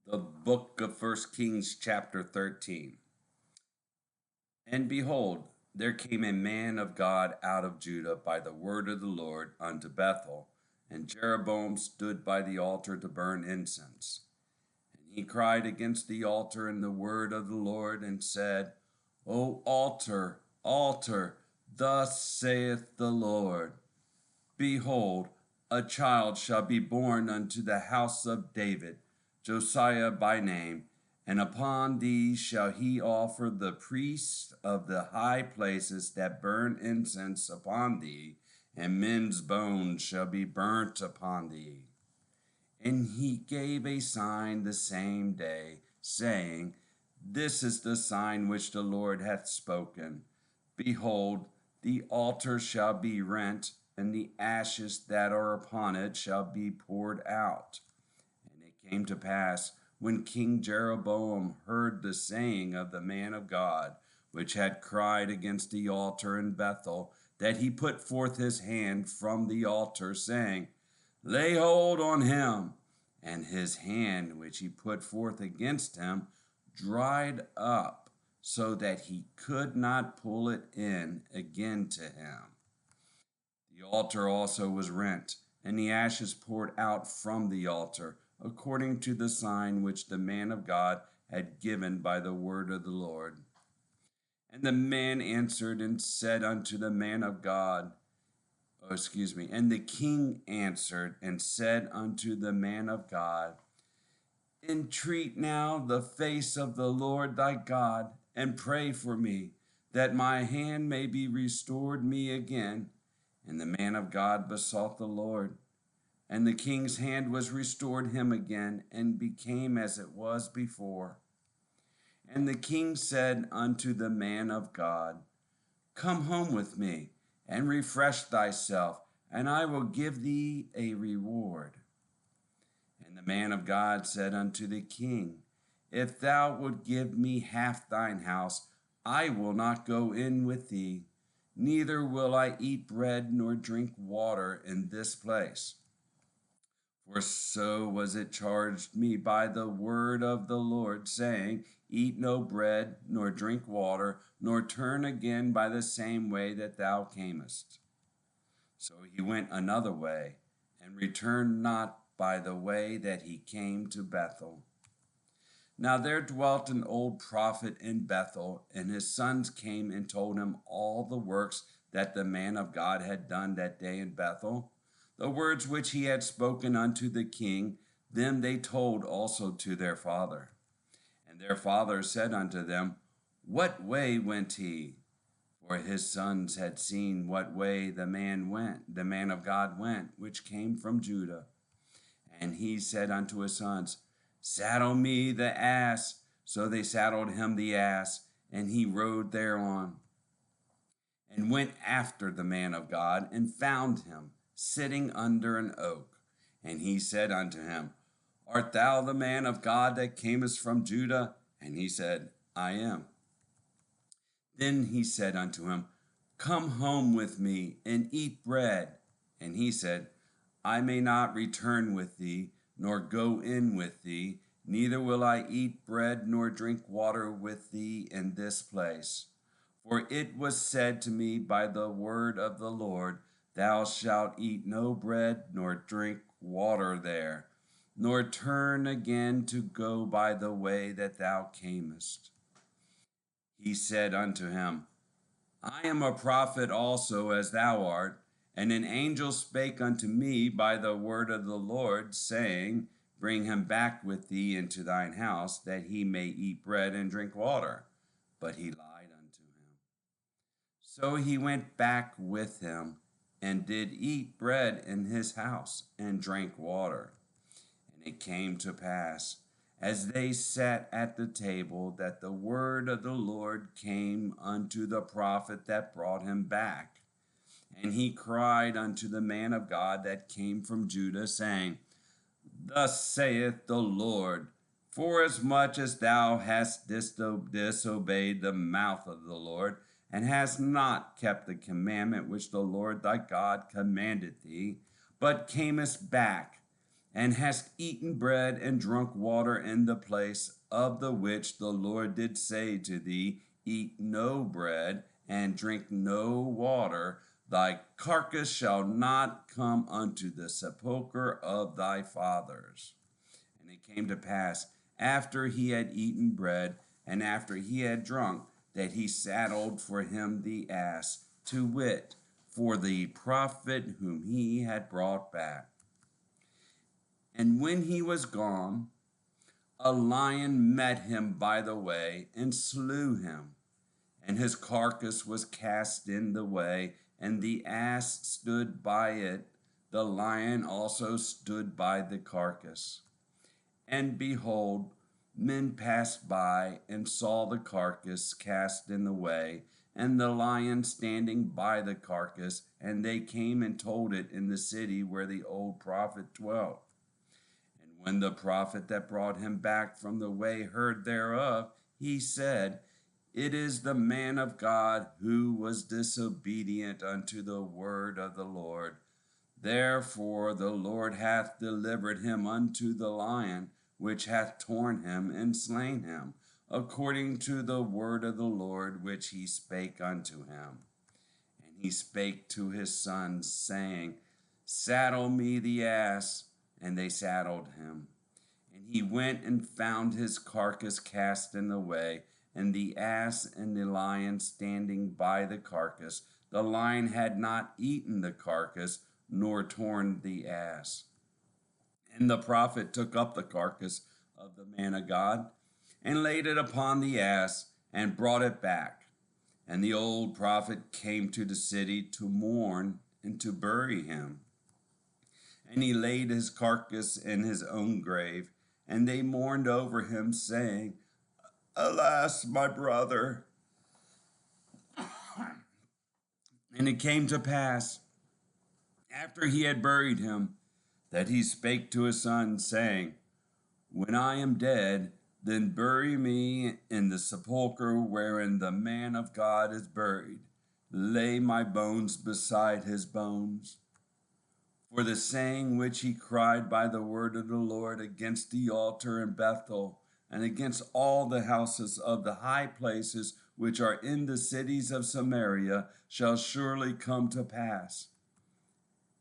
The book of First Kings, chapter 13. And behold, there came a man of God out of Judah by the word of the Lord unto Bethel, and Jeroboam stood by the altar to burn incense. And he cried against the altar in the word of the Lord, and said, O altar, altar, thus saith the Lord, behold, a child shall be born unto the house of David, Josiah by name, and upon thee shall he offer the priests of the high places that burn incense upon thee, and men's bones shall be burnt upon thee. And he gave a sign the same day, saying, This is the sign which the Lord hath spoken. Behold, the altar shall be rent, and the ashes that are upon it shall be poured out. And it came to pass, when King Jeroboam heard the saying of the man of God, which had cried against the altar in Bethel, that he put forth his hand from the altar, saying, Lay hold on him. And his hand which he put forth against him dried up, so that he could not pull it in again to him. The altar also was rent, and the ashes poured out from the altar, according to the sign which the man of God had given by the word of the Lord. And the man answered and said unto the man of God, and the king answered and said unto the man of God, Entreat now the face of the Lord thy God, and pray for me, that my hand may be restored me again. And the man of God besought the Lord, and the king's hand was restored him again, and became as it was before. And the king said unto the man of God, Come home with me, and refresh thyself, and I will give thee a reward. And the man of God said unto the king, If thou wilt give me half thine house, I will not go in with thee, neither will I eat bread nor drink water in this place. For so was it charged me by the word of the Lord, saying, Eat no bread, nor drink water, nor turn again by the same way that thou camest. So he went another way, and returned not by the way that he came to Bethel. Now there dwelt an old prophet in Bethel, and his sons came and told him all the works that the man of God had done that day in Bethel. The words which he had spoken unto the king, them they told also to their father. And their father said unto them, What way went he? For his sons had seen what way the man of God went, which came from Judah. And he said unto his sons, Saddle me the ass. So they saddled him the ass, and he rode thereon, and went after the man of God, and found him sitting under an oak. And he said unto him, Art thou the man of God that camest from Judah? And he said, I am. Then he said unto him, Come home with me, and eat bread. And he said, I may not return with thee, nor go in with thee, neither will I eat bread nor drink water with thee in this place. For it was said to me by the word of the Lord, Thou shalt eat no bread nor drink water there, nor turn again to go by the way that thou camest. He said unto him, I am a prophet also as thou art, and an angel spake unto me by the word of the Lord, saying, Bring him back with thee into thine house, that he may eat bread and drink water. But he lied unto him. So he went back with him, and did eat bread in his house, and drank water. And it came to pass, as they sat at the table, that the word of the Lord came unto the prophet that brought him back. And he cried unto the man of God that came from Judah, saying, Thus saith the Lord, Forasmuch as thou hast disobeyed the mouth of the Lord, and hast not kept the commandment which the Lord thy God commanded thee, but camest back, and hast eaten bread and drunk water in the place of the which the Lord did say to thee, Eat no bread and drink no water, thy carcass shall not come unto the sepulchre of thy fathers. And it came to pass, after he had eaten bread, and after he had drunk, that he saddled for him the ass, to wit, for the prophet whom he had brought back. And when he was gone, a lion met him by the way, and slew him. And his carcass was cast in the way, and the ass stood by it. The lion also stood by the carcass. And behold, men passed by and saw the carcass cast in the way, and the lion standing by the carcass, and they came and told it in the city where the old prophet dwelt. And when the prophet that brought him back from the way heard thereof, he said, It is the man of God who was disobedient unto the word of the Lord. Therefore the Lord hath delivered him unto the lion, which hath torn him and slain him, according to the word of the Lord which he spake unto him. And he spake to his sons, saying, Saddle me the ass. And they saddled him. And he went and found his carcass cast in the way, and the ass and the lion standing by the carcass. The lion had not eaten the carcass, nor torn the ass. And the prophet took up the carcass of the man of God, and laid it upon the ass, and brought it back. And the old prophet came to the city to mourn and to bury him. And he laid his carcass in his own grave, and they mourned over him, saying, Alas, my brother. And it came to pass, after he had buried him, that he spake to his son, saying, When I am dead, then bury me in the sepulchre wherein the man of God is buried. Lay my bones beside his bones. For the saying which he cried by the word of the Lord against the altar in Bethel, and against all the houses of the high places which are in the cities of Samaria, shall surely come to pass.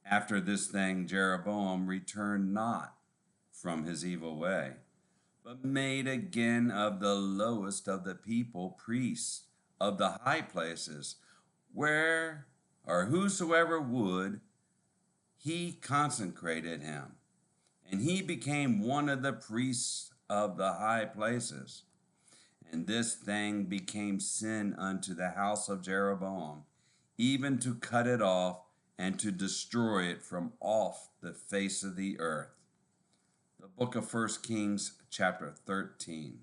After this thing, Jeroboam returned not from his evil way, but made again of the lowest of the people priests of the high places, where or whosoever would, he consecrated him, and he became one of the priests of the high places. And this thing became sin unto the house of Jeroboam, even to cut it off and to destroy it from off the face of the earth. The book of 1 Kings, chapter 13.